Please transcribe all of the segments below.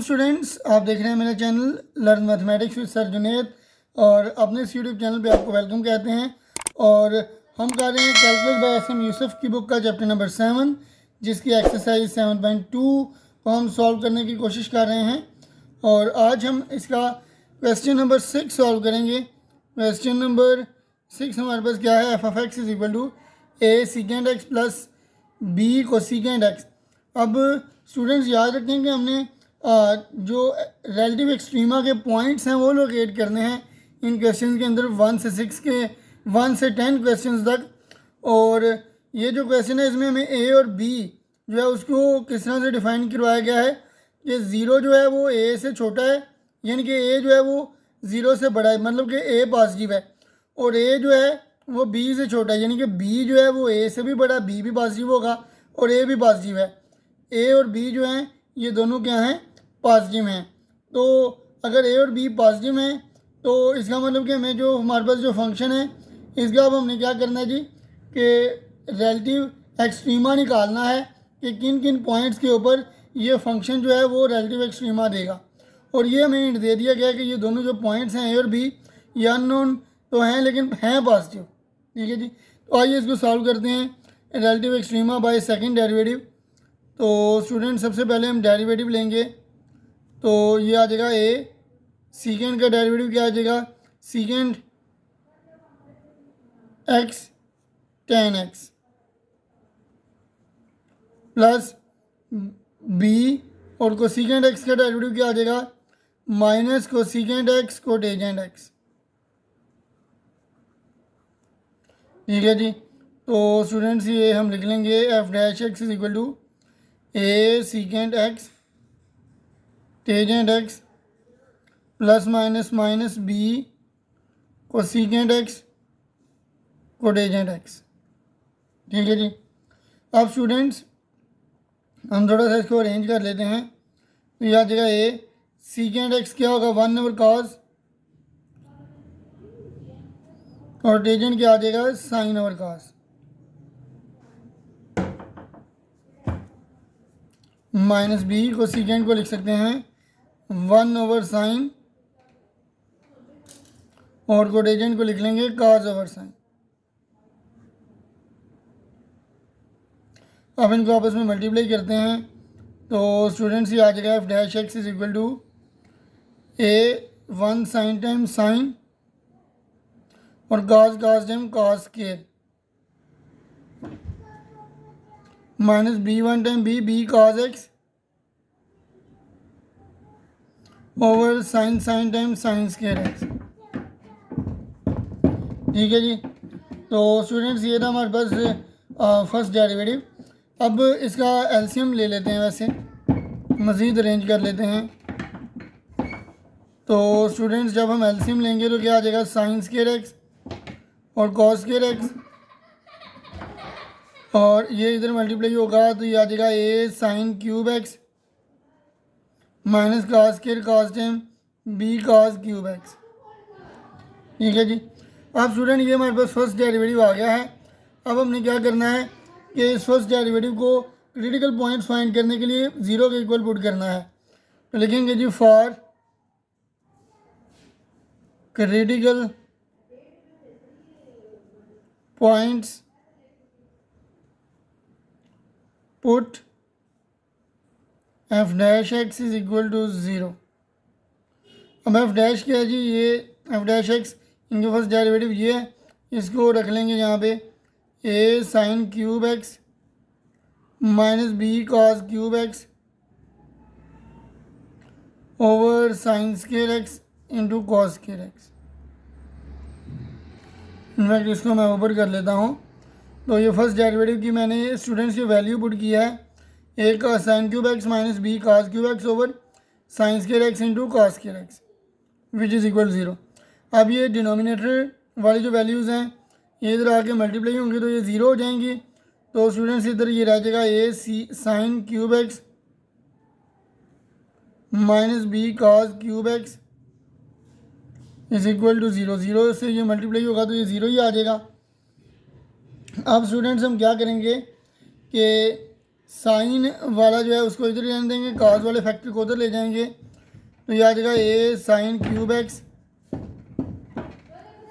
Students, आप देख रहे हैं मेरा channel learn mathematics with sir Junaid और अपने इस यूट्यूब चैनल पे आपको वेलकम कहते हैं। और हम कर रहे हैं calculus by S M Yusuf की बुक का चैप्टर नंबर 7, जिसकी एक्सरसाइज 7.2 को हम सॉल्व करने की कोशिश कर रहे हैं। और आज हम इसका क्वेश्चन नंबर 6 सॉल्व करेंगे। क्वेश्चन नंबर 6 हमारे पास क्या है, f of x is equal to a secant x plus b cosecant x. अब स्टूडेंट्स याद रखें कि हमने जो रिलेटिव एक्सट्रीमा के पॉइंट्स हैं वो लोकेट करने हैं इन क्वेश्चंस के अंदर 1 से 10 क्वेश्चंस तक। और ये जो क्वेश्चन है इसमें हमें ए और बी जो है उसको किस तरह से डिफाइन करवाया गया है कि ज़ीरो जो है वो ए से छोटा है, यानी कि ए जो है वो ज़ीरो से बड़ा है, मतलब कि ए पॉजिटिव है, और ए जो है वो बी से छोटा है, यानी कि बी जो है वो ए से भी बड़ा, बी भी पॉजिटिव होगा और ए भी पॉजिटिव है। ए और बी जो हैं ये दोनों क्या हैं, पॉजिटिव हैं। तो अगर ए और बी पॉजिटिव हैं तो इसका मतलब कि हमें जो हमारे पास जो फंक्शन है इसका अब हमने क्या करना है जी कि रिलेटिव एक्सट्रीमा निकालना है कि किन किन पॉइंट्स के ऊपर ये फंक्शन जो है वो रिलेटिव एक्सट्रीमा देगा। और ये हमें हिंट दे दिया गया कि ये दोनों जो पॉइंट्स हैं ए और बी ये अननोन तो हैं लेकिन हैं पॉजिटिव। ठीक है जी, तो आइए इसको सॉल्व करते हैं, relative extrema by second derivative. तो स्टूडेंट सबसे पहले हम डेरिवेटिव लेंगे, तो ये आ जाएगा ए सीकेंड का डेरिवेटिव क्या आ जाएगा, secant x tan x plus b और कोसीकेंड एक्स का डेरिवेटिव क्या आ जाएगा, minus cosecant x cotangent x. ठीक है जी, तो स्टूडेंट्स ये हम लिख लेंगे f dash x is equal to a secant x tangent x plus minus minus b cosecant x cotangent x. ठीक है जी, अब स्टूडेंट्स हम थोड़ा सा इसको अरेंज कर लेते हैं। तो यह आ जाएगा ए सीकेंड एक्स क्या होगा 1 ओवर कॉस और टेजेंट क्या आ जाएगा sine over cos, minus b को सीकेंड को लिख सकते हैं 1 ओवर साइन और कोटेजेंट को लिख लेंगे कॉस ओवर साइन। अब इनको आपस में मल्टीप्लाई करते हैं तो स्टूडेंट्स ये आ जाएगा f dash x is equal to a 1 sine time sine और cos time cos square minus b 1 time b cos x over sine time sine square x. ठीक है जी, तो स्टूडेंट्स ये था हमारे पास फर्स्ट डेरिवेटिव। अब इसका एलसीएम ले लेते हैं, वैसे मज़ीद अरेंज कर लेते हैं। तो स्टूडेंट्स जब हम एलसीएम लेंगे तो क्या आ जाएगा साइन स्क्वायर एक्स और कॉस स्क्वायर एक्स, और ये इधर मल्टीप्लाई होगा तो ये आ जाएगा a sine cube x minus cos square cos time b cos cube x. ठीक है जी, अब स्टूडेंट ये हमारे पास फर्स्ट डेरिवेटिव आ गया है। अब हमने क्या करना है कि इस फर्स्ट डेरिवेटिव को क्रिटिकल पॉइंट्स फाइंड करने के लिए ज़ीरो के इक्वल पुट करना है। तो लिखेंगे जी for critical points put f dash x is equal to zero. अब एफ डैश क्या है जी, ये एफ डैश एक्स इनके फर्स्ट डेरिवेटिव ये है, इसको रख लेंगे यहाँ पे a sine cube x minus b cos cube x over sine square x into cos square x. In fact इसको मैं ऊपर कर लेता हूँ। तो ये फर्स्ट डेरिवेटिव की मैंने स्टूडेंट्स की वैल्यू पुट किया है, ए का sine cube x minus b cos cube x over sine square x into cos square x which is equal zero. अब ये डिनोमिनेटर वाली जो वैल्यूज़ हैं ये इधर आके मल्टीप्लाई होंगी तो ये ज़ीरो हो जाएंगी। तो स्टूडेंट्स इधर ये रह जाएगा a c sine cube x minus b cos cube x is equal to zero. Zero से ये मल्टीप्लाई होगा तो ये ज़ीरो ही आ जाएगा। अब स्टूडेंट्स हम क्या करेंगे कि साइन वाला जो है उसको इधर रहने देंगे, कॉस वाले फैक्टर को उधर ले जाएंगे तो ये आ जाएगा a sine cube x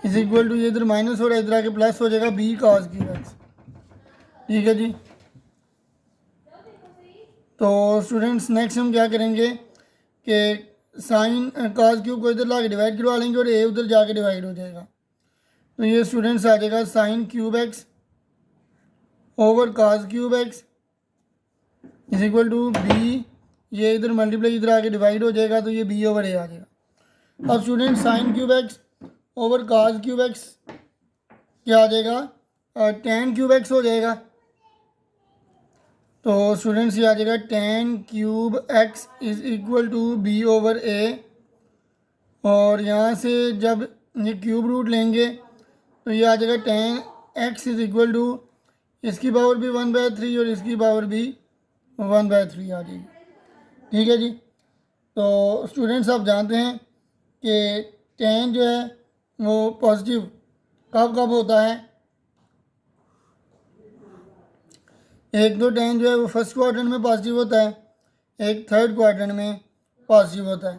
is equal to, ये इधर माइनस हो रहा है, इधर आके प्लस हो जाएगा बी कॉस क्यूब एक्स। ठीक है जी। तो स्टूडेंट्स नेक्स्ट हम क्या करेंगे कि साइन कॉस क्यूब को इधर ला के डिवाइड करवा लेंगे और ए उधर जाके डिवाइड हो जाएगा। तो ये स्टूडेंट्स आ जाएगा sine cube x over cos cube x is equal to b, ये इधर मल्टीप्लाई इधर आके डिवाइड हो जाएगा, तो ये बी ओवर ए आ जाएगा। अब student sine cube x over cos cube x क्या आ जाएगा, टेन क्यूब एक्स हो जाएगा। तो स्टूडेंट्स ये आ जाएगा tan cube x is equal to b over a, और यहाँ से जब ये क्यूब रूट लेंगे तो ये आ जाएगा tan x is equal to, इसकी पावर भी 1/3 और इसकी पावर भी 1/3 आ जाएगी। ठीक है जी। तो स्टूडेंट्स आप जानते हैं कि टेन जो है वो पॉजिटिव कब कब होता है, एक तो टेन जो है वो फर्स्ट क्वाड्रेंट में पॉजिटिव होता है, एक थर्ड क्वाड्रेंट में पॉजिटिव होता है।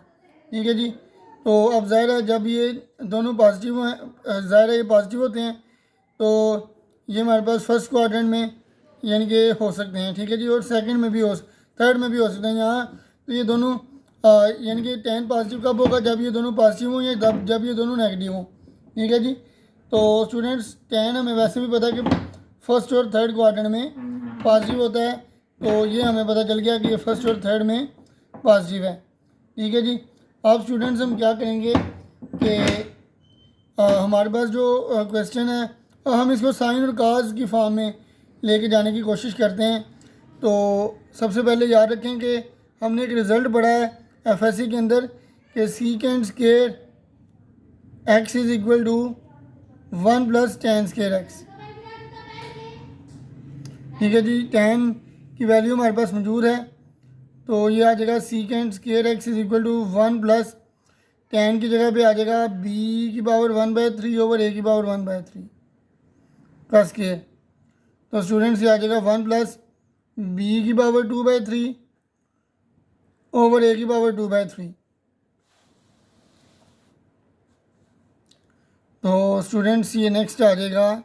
ठीक है जी। तो अब ज़ाहिर है जब ये दोनों पॉजिटिव हैं, ज़ाहिर है ये पॉजिटिव होते हैं, तो ये हमारे पास फर्स्ट क्वाड्रेंट में यानी कि हो सकते हैं। ठीक है जी। और सेकंड में भी थर्ड में भी हो सकते हैं यहाँ। तो ये दोनों यानी कि टेन पॉजिटिव कब होगा, जब ये दोनों पॉजिटिव हों या जब ये दोनों नेगेटिव हों। ठीक है जी। तो स्टूडेंट्स टेन हमें वैसे भी पता है कि फर्स्ट और थर्ड क्वाड्रेंट में पॉजिटिव होता है, तो ये हमें पता चल गया कि ये फर्स्ट और थर्ड में पॉजिटिव है। ठीक है जी। अब स्टूडेंट्स हम क्या करेंगे कि हमारे पास जो क्वेश्चन है हम इसको साइन और काज की फॉर्म में लेके जाने की कोशिश करते हैं। तो सबसे पहले याद रखें कि हमने एक रिज़ल्ट पढ़ा है एफएससी के अंदर कि secant square x is equal to 1 plus tan square x. ठीक है जी। टेन की वैल्यू हमारे पास मौजूद है, तो ये आ जाएगा secant square x is equal to 1 plus tan की जगह पे आ जाएगा बी की पावर 1/3 ओवर ए की पावर 1/3 का स्क्वायर। तो स्टूडेंट्स ये आ जाएगा 1 प्लस बी की पावर 2/3 ओवर ए की पावर 2/3। तो स्टूडेंट्स ये नेक्स्ट आ जाएगा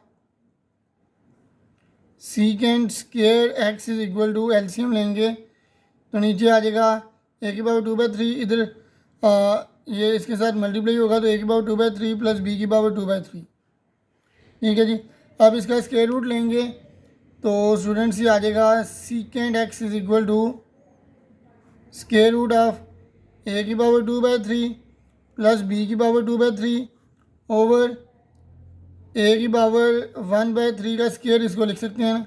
secant square x is equal to, LCM लेंगे तो नीचे आ जाएगा ए की पावर 2/3, इधर ये इसके साथ मल्टीप्लाई होगा तो ए की पावर 2/3 प्लस बी की पावर 2/3। ठीक है जी। अब इसका स्क्वायर रूट लेंगे तो स्टूडेंट्स ये आ जाएगा secant x is equal to square root of a की पावर 2/3 प्लस बी की पावर 2/3 ओवर ए की पावर 1/3 का स्क्वायर, इसको लिख सकते हैं ना,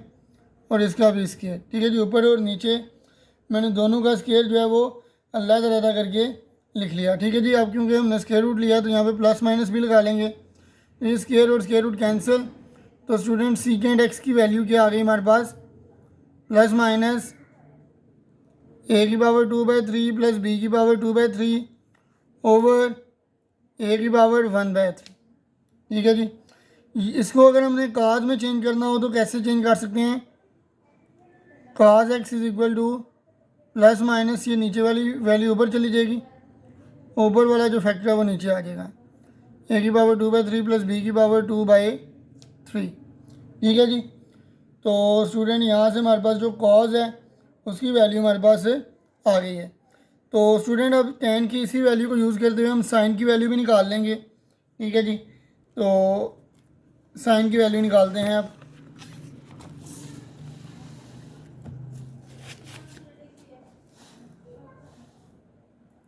और इसका भी स्क्वायर। ठीक है जी। ऊपर और नीचे मैंने दोनों का स्क्वायर जो है वो अलग-अलग करके लिख लिया। ठीक है जी। अब क्योंकि हमने स्क्वायर रूट लिया तो यहाँ पे प्लस माइनस भी लगा लेंगे, ये स्क्वायर और स्क्वायर रूट कैंसिल। तो स्टूडेंट सीकेंड एक्स की वैल्यू क्या आ गई हमारे पास, प्लस माइनस ए की पावर 2/3 प्लस बी की पावर 2/3 ओवर ए की पावर 1/3। ठीक है जी। इसको अगर हमने काज में चेंज करना हो तो कैसे चेंज कर सकते हैं, काज x is equal to plus minus, ये नीचे वाली वैल्यू ऊपर चली जाएगी, ऊपर वाला जो फैक्टर है वो नीचे आ जाएगा, ए की पावर 2/3 प्लस बी की पावर 2/3। ठीक है जी। तो स्टूडेंट यहाँ से हमारे पास जो कॉज है उसकी वैल्यू हमारे पास आ गई है। तो स्टूडेंट अब टेन की इसी वैल्यू को यूज़ करते हुए हम साइन की वैल्यू भी निकाल लेंगे। ठीक है जी। तो साइन की वैल्यू निकालते हैं अब।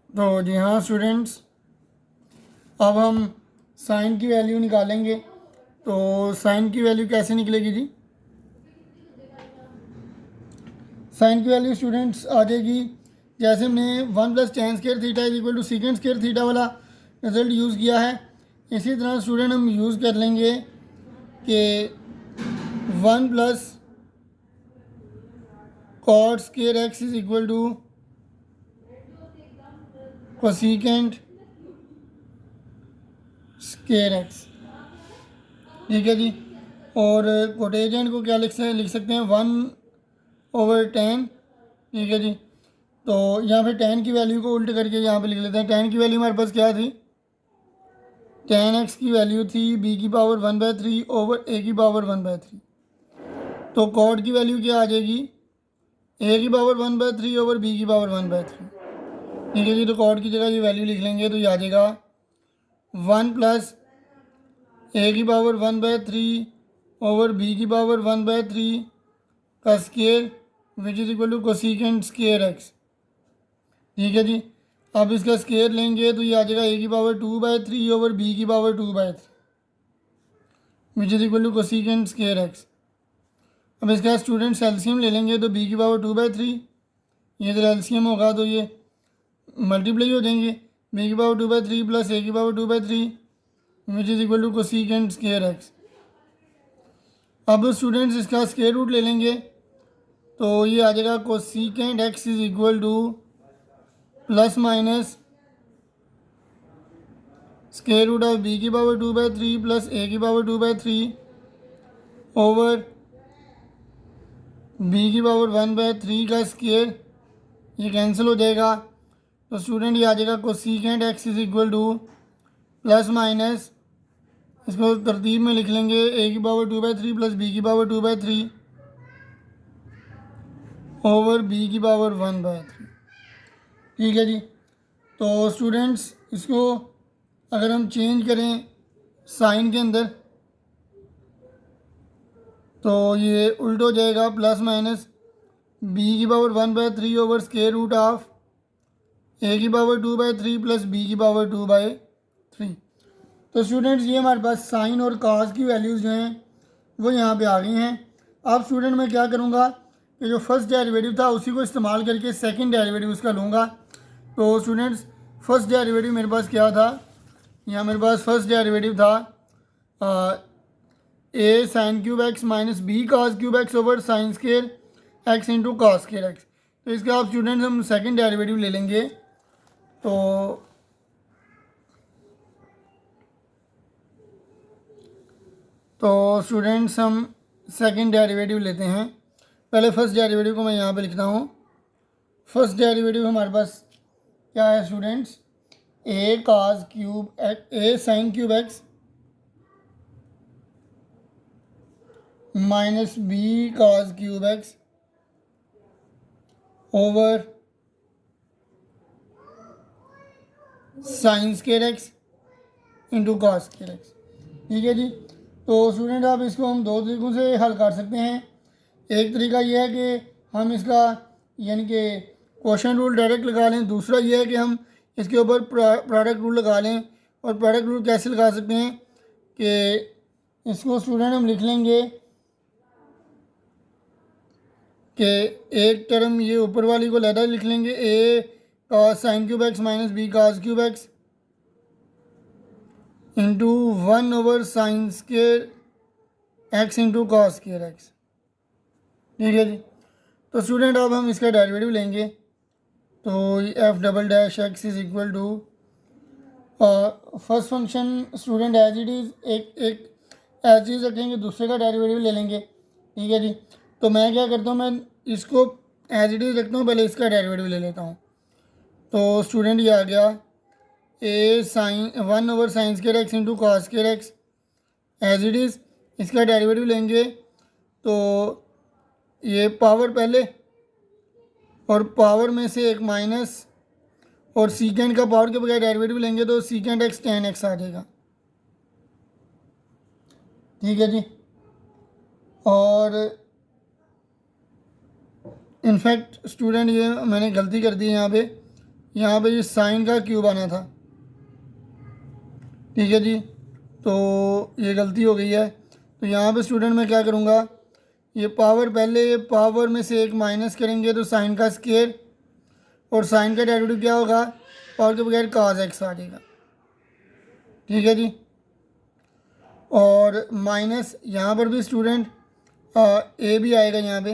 तो जी हाँ स्टूडेंट्स, अब हम साइन की वैल्यू निकालेंगे। तो साइन की वैल्यू कैसे निकलेगी जी, साइन की वैल्यू स्टूडेंट्स आ जाएगी जैसे हमने 1 plus tan square theta is equal to secant square theta वाला रिजल्ट यूज़ किया है, इसी तरह स्टूडेंट हम यूज़ कर लेंगे कि 1 plus cot square x is equal to cosecant square x. ठीक है जी। और कोटेजेंट को क्या लिख सकते हैं 1/10। ठीक है जी। तो यहाँ पे tan की वैल्यू को उल्ट करके यहाँ पे लिख लेते हैं। tan की वैल्यू हमारे पास क्या थी, tan x की वैल्यू थी b की पावर 1/3 ओवर a की पावर 1/3। तो cot की वैल्यू क्या आ जाएगी, a की पावर 1/3 ओवर b की पावर 1/3। ठीक है जी, तो cot की जगह ये वैल्यू लिख लेंगे तो ये आ जाएगा 1 प्लस a की पावर 1/3 ओवर b की पावर 1/3 का square which is equal to cosecant square x। ठीक है जी, अब इसका स्केयर लेंगे तो ये आ जाएगा a की पावर 2/3 ओवर b की power 2/3 which is equal to cosecant square x। अब इसका स्टूडेंट्स एलसीएम ले लेंगे तो b की पावर 2/3, ये जब एलसीएम होगा तो ये मल्टीप्लाई हो जाएंगे, b की पावर 2/3 प्लस a की power 2/3 which is equal to cosecant square x। अब स्टूडेंट्स इसका स्केयर रूट ले लेंगे तो ये आ जाएगा cosecant x is equal to plus minus square root of b की पावर 2/3 प्लस a की पावर 2/3 ओवर b की पावर 1/3 का स्केयर, ये कैंसिल हो जाएगा। तो स्टूडेंट ये आ जाएगा cosecant x is equal to plus minus, इसको तरतीब में लिख लेंगे a की पावर 2/3 प्लस b की पावर 2/3 ओवर b की पावर 1/3। ठीक है जी, तो स्टूडेंट्स इसको अगर हम चेंज करें साइन के अंदर तो ये उल्ट हो जाएगा, प्लस माइनस b की power 1/3 over square root of a की पावर 2/3 प्लस b की पावर 2/3। तो स्टूडेंट्स ये हमारे पास साइन और कॉस की वैल्यूज़ जो हैं वो यहाँ पे आ गई हैं। अब स्टूडेंट मैं क्या करूँगा कि जो फर्स्ट डेरिवेटिव था उसी को इस्तेमाल करके सेकंड डेरिवेटिव उसका लूँगा। तो स्टूडेंट्स फर्स्ट डेरिवेटिव मेरे पास क्या था, यहाँ मेरे पास फर्स्ट डेरिवेटिव था a sign cube x minus b cos cube x over sine square x into cos square x. तो इसका आप स्टूडेंट्स हम सेकंड डेरिवेटिव ले लेंगे। तो स्टूडेंट्स हम सेकंड डेरिवेटिव लेते हैं। पहले फर्स्ट डेरिवेटिव को मैं यहाँ पे लिखता हूँ। फर्स्ट डेरिवेटिव हमारे पास क्या है students, a cos cube a sign cube x minus b cos cube x over sine square x into cos square x. ठीक है जी, तो स्टूडेंट आप इसको हम दो तरीक़ों से हल कर सकते हैं। एक तरीका ये है कि हम इसका यानी कि क्वोशंट रूल डायरेक्ट लगा लें, दूसरा ये है कि हम इसके ऊपर प्रोडक्ट रूल लगा लें। और प्रोडक्ट रूल कैसे लगा सकते हैं कि इसको स्टूडेंट हम लिख लेंगे कि एक टर्म ये ऊपर वाली को अलग लिख लेंगे, a cos sign cube x minus b cos cube x into 1 over sine square x into cos square x. ठीक है जी, तो स्टूडेंट अब हम इसका डेरिवेटिव लेंगे तो F double dash x is equal to first function student as it is एक एज इज रखेंगे, दूसरे का डेरिवेटिव ले लेंगे। ठीक है जी, तो मैं क्या करता हूँ, मैं इसको एज इट इज़ रखता हूँ, पहले इसका डेरिवेटिव ले लेता हूँ। तो स्टूडेंट ये आ गया a sine 1 over sine square x into cos square x as it is, इसका डेरिवेटिव लेंगे तो ये पावर पहले और पावर में से एक माइनस और सीकेंड का पावर के बगैर डेरिवेटिव लेंगे तो सीकेंड एक्स टेन एक्स आ जाएगा। ठीक है जी, और इनफैक्ट स्टूडेंट ये मैंने गलती कर दी है, यहाँ पे ये साइन का क्यूब आना था। ठीक है जी, तो ये गलती हो गई है। तो यहाँ पे स्टूडेंट मैं क्या करूँगा, ये पावर पहले पावर में से एक माइनस करेंगे तो साइन का स्केयर और साइन का डेरिवेटिव क्या होगा, पावर के बगैर cos x आ जाएगा। ठीक है जी, और माइनस यहाँ पर भी स्टूडेंट a भी आएगा, यहाँ पे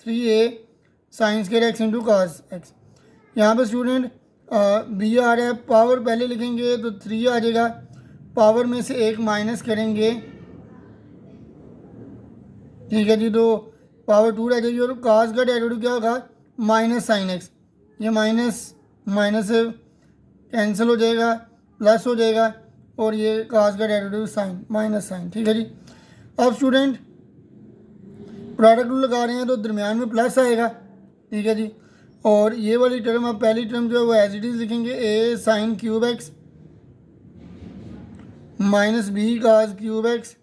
3a sine square x into cos x. यहाँ पर स्टूडेंट b आ रहा है, पावर पहले लिखेंगे तो 3 आ जाएगा, पावर में से एक माइनस करेंगे। ठीक है जी, तो पावर 2 रह जाएगी और cos का डेरिवेटिव क्या होगा, माइनस साइन एक्स। ये माइनस माइनस से कैंसिल हो जाएगा, प्लस हो जाएगा, और ये काज का डेरिवेटिव साइन माइनस साइन। ठीक है जी। अब स्टूडेंट प्रोडक्ट रूल लगा रहे हैं तो दरमियान में प्लस आएगा। ठीक है जी। और ये वाली टर्म, अब पहली टर्म जो है वो एज इट इज़ लिखेंगे, a sine cube x minus b cos cube x,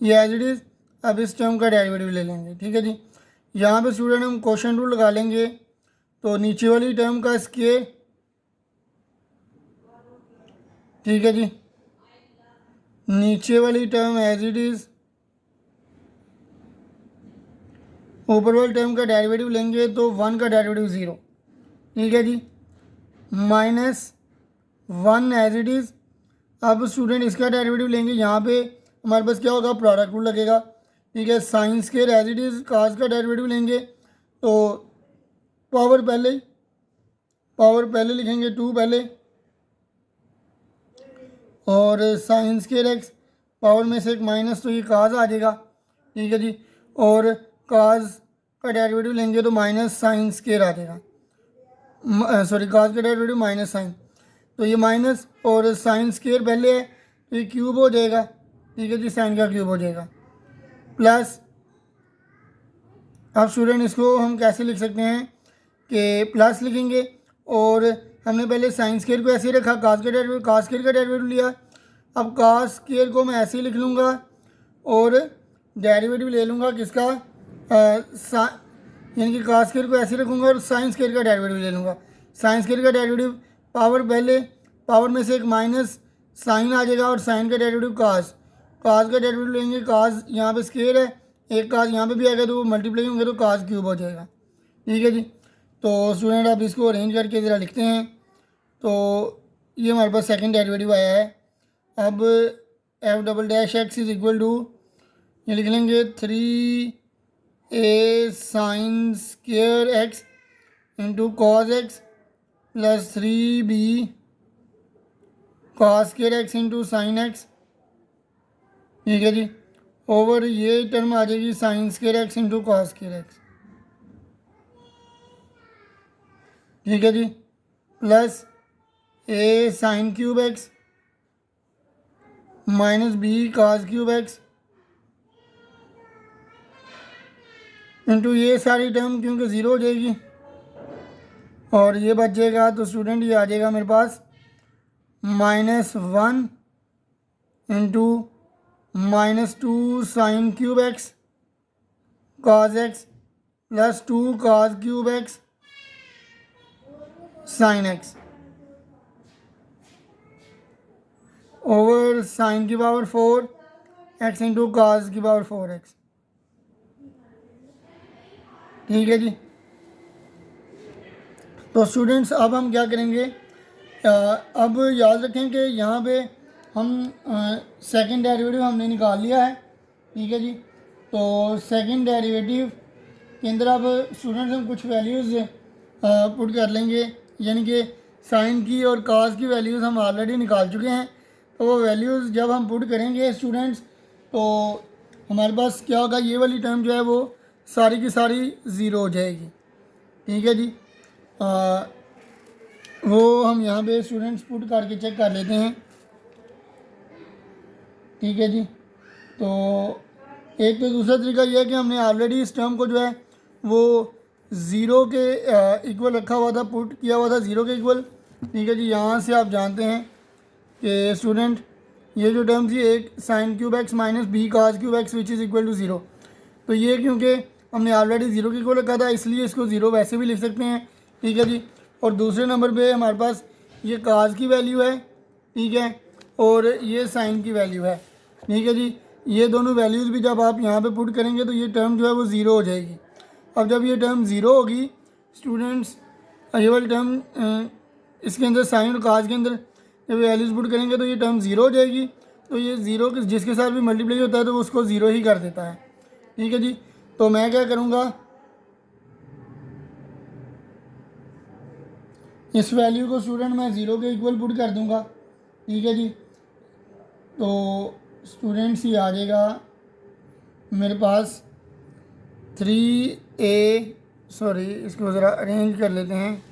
ये एज इट इज़। अब इस टर्म का डेरिवेटिव ले लेंगे। ठीक है जी। यहाँ पे स्टूडेंट हम क्वेश्चन रूल लगा लेंगे, तो नीचे वाली टर्म का स्केयर, ठीक है जी, नीचे वाली टर्म एज इट इज़, ऊपर वाली टर्म का डेरिवेटिव लेंगे तो 1 का डेरिवेटिव 0। ठीक है जी, माइनस 1 एज इट इज़। अब स्टूडेंट इसका डेरिवेटिव लेंगे, यहाँ पे हमारे पास क्या होगा, प्रोडक्ट रूल लगेगा। ठीक है, sine square as it is, cos का डेरिवेटिव लेंगे तो पावर पहले लिखेंगे 2 पहले, और साइन स्केयर एक्स पावर में से एक माइनस, तो ये काज आ जाएगा। ठीक है जी। और काज का डेरिवेटिव लेंगे तो माइनस साइन स्केयर आ जाएगा, सॉरी काज का डेरिवेटिव माइनस साइन, तो ये माइनस और साइन स्केयर पहले है तो ये क्यूब हो जाएगा। ठीक है जी, साइन का क्यूब हो जाएगा, प्लस। अब स्टूडेंट इसको हम कैसे लिख सकते हैं कि प्लस लिखेंगे, और हमने पहले साइन स्केयर को ऐसे ही रखा, काज स्केयर का डेरिवेटिव लिया। अब काज स्केयर को मैं ऐसे ही लिख लूँगा और डेरिवेटिव ले लूँगा किसका, यानी कि काज स्केयर को ऐसे रखूँगा और साइन स्केयर का डेरिवेटिव ले लूँगा। साइन स्केयर का डेरिवेटिव पावर पहले, पावर में से एक माइनस साइन आ जाएगा, और साइन का डेरिवेटिव काज का डेरिवेटिव लेंगे, काज यहाँ पे स्केयर है, एक काज यहाँ पे भी आएगा तो वो मल्टीप्लाई होंगे तो काज क्यूब हो जाएगा। ठीक है जी। तो स्टूडेंट आप इसको अरेंज करके ज़रा लिखते हैं, तो ये हमारे पास सेकंड डेरिवेटिव आया है। अब f double dash x is equal to, ये लिख लेंगे 3a sine square x into cos x plus 3b cos square x into sine x. ठीक है जी, ओवर ये टर्म आ जाएगी sine square x into cos square x. ठीक है जी, plus a sine cube x minus b cos cube x into ये सारी टर्म क्योंकि ज़ीरो हो जाएगी और ये बच जाएगा, तो स्टूडेंट ये आ जाएगा मेरे पास -1 into -2 sine cube x cos x plus 2 cos cube x sine x over sine की पावर 4 एक्स इंटू काज की पावर 4 एक्स। ठीक है जी। तो स्टूडेंट्स अब हम क्या करेंगे, अब याद रखें कि यहाँ पे हम सेकंड डेरिवेटिव हमने निकाल लिया है। ठीक है जी। तो सेकंड डेरिवेटिव के अंदर अब स्टूडेंट्स हम कुछ वैल्यूज़ पुट कर लेंगे, यानी कि साइन की और काज की वैल्यूज़ हम ऑलरेडी निकाल चुके हैं। तो वो वैल्यूज़ जब हम पुट करेंगे स्टूडेंट्स, तो हमारे पास क्या होगा, ये वाली टर्म जो है वो सारी की सारी ज़ीरो हो जाएगी। ठीक है जी। वो हम यहाँ पे स्टूडेंट्स पुट करके चेक कर लेते हैं। ठीक है जी। तो एक तो दूसरा तरीका ये है कि हमने ऑलरेडी इस टर्म को जो है वो ज़ीरो के इक्वल रखा हुआ था, पुट किया हुआ था ज़ीरो के इक्वल। ठीक है जी। यहाँ से आप जानते हैं कि स्टूडेंट ये जो टर्म थी, एक sine cube x minus b cos cube x which is equal to zero, तो ये क्योंकि हमने ऑलरेडी ज़ीरो के इक्वल रखा था इसलिए इसको ज़ीरो वैसे भी लिख सकते हैं। ठीक है जी। और दूसरे नंबर पे हमारे पास ये काज की वैल्यू है, ठीक है, और ये साइन की वैल्यू है। ठीक है जी। ये दोनों वैल्यूज़ भी जब आप यहाँ पे पुट करेंगे तो ये टर्म जो है वो ज़ीरो हो जाएगी। अब जब ये टर्म ज़ीरो होगी स्टूडेंट्स, ये वाली टर्म इसके अंदर साइन और काज के अंदर जब वैल्यूज़ पुट करेंगे तो ये टर्म ज़ीरो हो जाएगी। तो ये ज़ीरो जिसके साथ भी मल्टीप्लाई होता है तो उसको ज़ीरो ही कर देता है। ठीक है जी। तो मैं क्या करूँगा, इस वैल्यू को स्टूडेंट मैं ज़ीरो के इक्वल पुट कर दूँगा। ठीक है जी। तो स्टूडेंट्स ये आ जाएगा मेरे पास 3a सॉरी, इसको ज़रा अरेंज कर लेते हैं।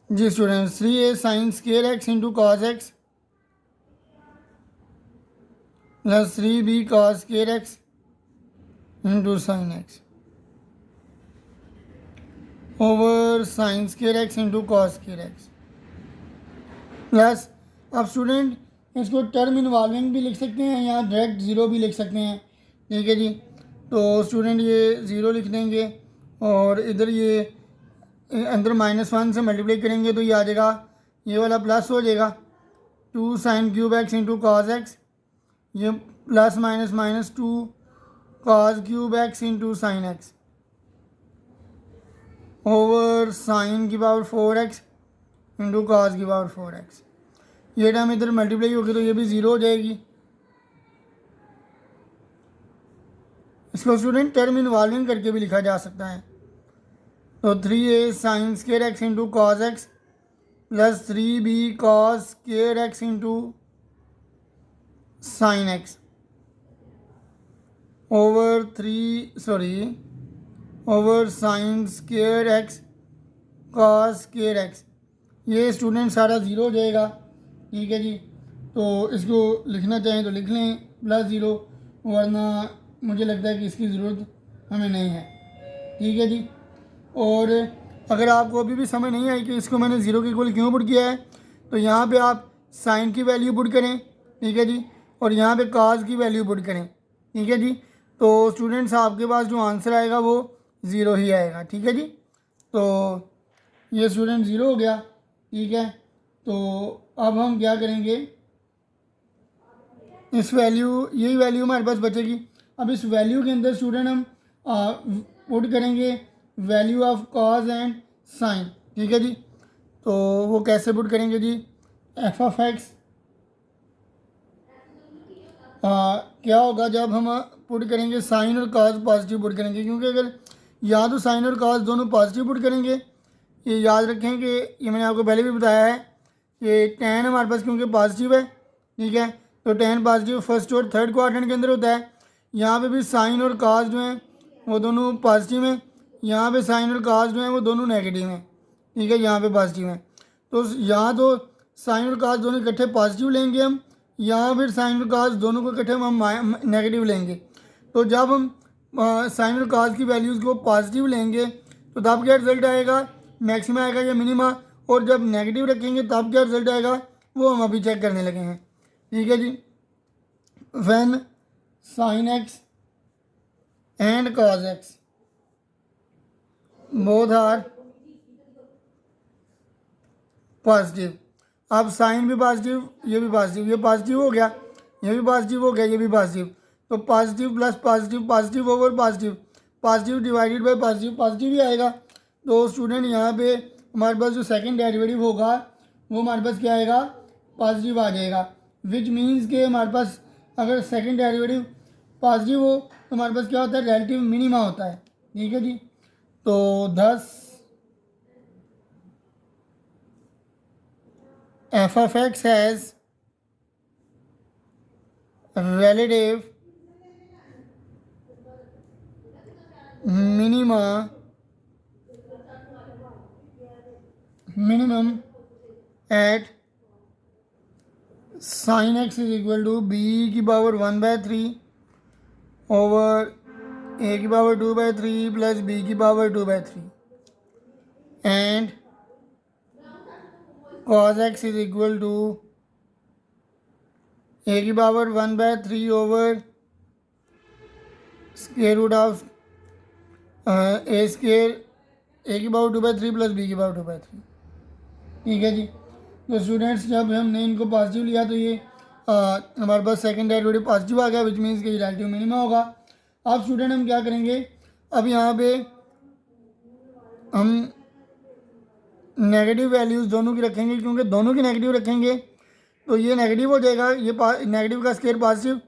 जी students, 3a sine square x into cos x plus 3b cos square x into sine x over sine square x into cos square x plus, अब स्टूडेंट इसको टर्म इन्वॉल्विंग भी लिख सकते हैं या डायरेक्ट ज़ीरो भी लिख सकते हैं। ठीक है जी, तो स्टूडेंट ये ज़ीरो लिख देंगे और इधर ये अंदर -1 से मल्टीप्लाई करेंगे तो ये आ जाएगा, ये वाला प्लस हो जाएगा 2 sine cube x into cos x, ये plus minus 2 cos cube x into sine x over sine की पावर 4x इंटू कॉस की पावर 4x। ये टर्म इधर मल्टीप्लाई होगी तो ये भी ज़ीरो हो जाएगी। इसको स्टूडेंट टर्म इन्वॉल्विंग करके भी लिखा जा सकता है। तो 3a sine square x into cos x plus 3b cos square x into sine x over sine square x cos square x. ये स्टूडेंट सारा ज़ीरो हो जाएगा। ठीक है जी, तो इसको लिखना चाहें तो लिख लें प्लस ज़ीरो, वरना मुझे लगता है कि इसकी ज़रूरत हमें नहीं है। ठीक है जी, और अगर आपको अभी भी समझ नहीं आई कि इसको मैंने ज़ीरो के इक्वल क्यों पुट किया है, तो यहाँ पे आप साइन की वैल्यू पुट करें। ठीक है जी, और यहाँ पे कॉस की वैल्यू पुट करें। ठीक है जी, तो स्टूडेंट्स आपके पास जो आंसर आएगा वो ज़ीरो ही आएगा। ठीक है जी, तो ये स्टूडेंट ज़ीरो हो गया। ठीक है, तो अब हम क्या करेंगे, इस वैल्यू, यही वैल्यू हमारे पास बचेगी। अब इस वैल्यू के अंदर स्टूडेंट हम पुट करेंगे value of cos and sine. ठीक है जी, तो वो कैसे पुट करेंगे जी, एफ ऑफ एक्स क्या होगा जब हम पुट करेंगे साइन और कॉस पॉजिटिव पुट करेंगे, क्योंकि अगर या तो साइन और कॉस दोनों पॉजिटिव पुट करेंगे, ये याद रखें कि ये मैंने आपको पहले भी बताया है कि टेन हमारे पास क्योंकि पॉजिटिव है। ठीक है, तो टेन पॉजिटिव फर्स्ट और थर्ड क्वाड्रेंट के अंदर होता है। यहाँ पे भी साइन और कॉस जो हैं वो दोनों पॉजिटिव हैं, यहाँ पे साइन और कॉस जो हैं वो दोनों नेगेटिव हैं। ठीक है, यहाँ पे पॉजिटिव हैं, तो यहाँ तो साइन और कॉस दोनों इकट्ठे पॉजिटिव लेंगे हम, यहाँ फिर साइन और कॉस दोनों को इकट्ठे हम नेगेटिव लेंगे। तो जब हम साइन और कॉस की वैल्यूज़ को पॉजिटिव लेंगे तो तब क्या रिजल्ट आएगा, मैक्सिमा आएगा या मिनिमा, और जब नेगेटिव रखेंगे तब क्या रिजल्ट आएगा वो हम अभी चेक करने लगे हैं। ठीक है जी, when sine x and cos x both are positive, अब साइन भी पॉजिटिव, ये भी पॉजिटिव, ये पॉजिटिव हो गया, ये भी पॉजिटिव हो गया, ये भी पॉजिटिव, तो positive plus positive, positive over positive, positive divided by positive, positive ही आएगा। तो स्टूडेंट यहाँ पे हमारे पास जो सेकंड डेरिवेटिव होगा वो हमारे पास क्या आएगा, पॉजिटिव आ जाएगा, विच मीन्स के हमारे पास अगर सेकंड डेरिवेटिव पॉजिटिव हो तो हमारे पास क्या होता है, रिलेटिव मिनिमा होता है। ठीक है जी, तो thus f of x has relative minimum at sin x is equal to b की पावर 1/3 ओवर a की पावर 2/3 प्लस b की power 2/3 and cos x is equal to a की power 1/3 over square root of a square a की power 2/3 plus b की power 2/3। ठीक है जी, तो स्टूडेंट्स जब हमने इनको पॉजिटिव लिया तो ये हमारे पास सेकंड डेरिवेटिव पॉजिटिव आ गया, विच मीन्स कि रिलेटिव मिनिमा होगा। अब स्टूडेंट हम क्या करेंगे, अब यहाँ पे हम नेगेटिव वैल्यूज़ दोनों की रखेंगे, क्योंकि दोनों की नेगेटिव रखेंगे तो ये नेगेटिव हो जाएगा, ये नेगेटिव का स्क्वायर पॉजिटिव,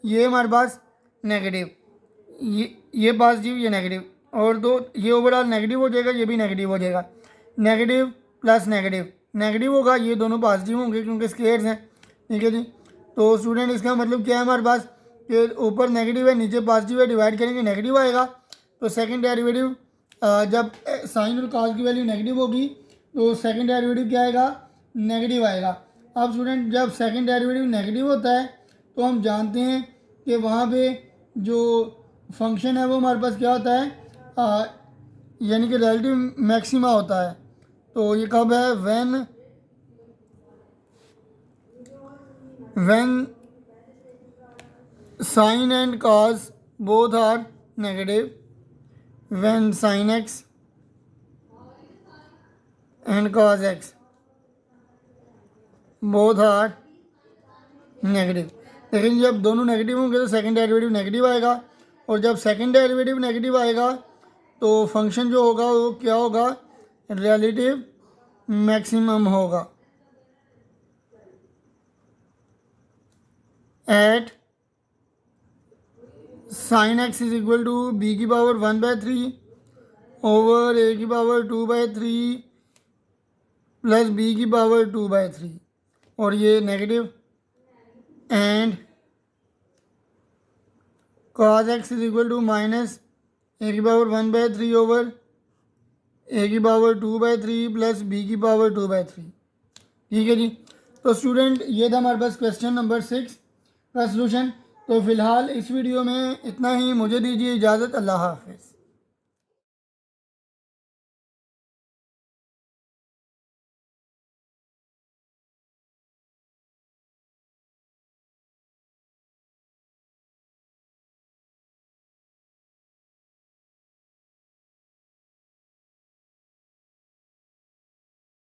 ये हमारे पास नेगेटिव, ये पॉजिटिव, ये नेगेटिव, और तो ये ओवरऑल नेगेटिव हो जाएगा, ये भी नेगेटिव हो जाएगा, नेगेटिव प्लस नेगेटिव नेगेटिव होगा, ये दोनों पॉजिटिव होंगे क्योंकि स्क्वायर्स हैं। ठीक है जी, तो स्टूडेंट इसका मतलब क्या है, हमारे पास कि ऊपर नेगेटिव है नीचे पॉजिटिव है, डिवाइड करेंगे नेगेटिव आएगा। तो सेकंड डेरिवेटिव जब साइन और कॉस की वैल्यू नेगेटिव होगी तो सेकंड डेरिवेटिव क्या आएगा, नेगेटिव आएगा। अब स्टूडेंट जब सेकंड डेरिवेटिव नेगेटिव होता है तो हम जानते हैं कि वहाँ पे जो फंक्शन है वो हमारे पास क्या होता है, यानी कि रिलेटिव मैक्सिमा होता है। तो ये कब है, when sine and cos both are negative, when sine x and cos x both are negative. लेकिन जब दोनों नेगेटिव होंगे तो सेकंड डेरिवेटिव नेगेटिव आएगा, और जब सेकंड डेरिवेटिव नेगेटिव आएगा तो फंक्शन जो होगा वो क्या होगा, रिलेटिव मैक्सिमम होगा at sine x is equal to b की पावर 1/3 ओवर ए की पावर 2/3 प्लस बी की पावर 2/3, और ये negative, and cos x is equal to minus a की पावर 1/3 ओवर ए की पावर 2/3 प्लस बी की power 2/3। ठीक है जी। तो स्टूडेंट ये था हमारे पास क्वेश्चन नंबर 6 का सलूशन। तो फ़िलहाल इस वीडियो में इतना ही, मुझे दीजिए इजाज़त, अल्लाह हाफ़िज़।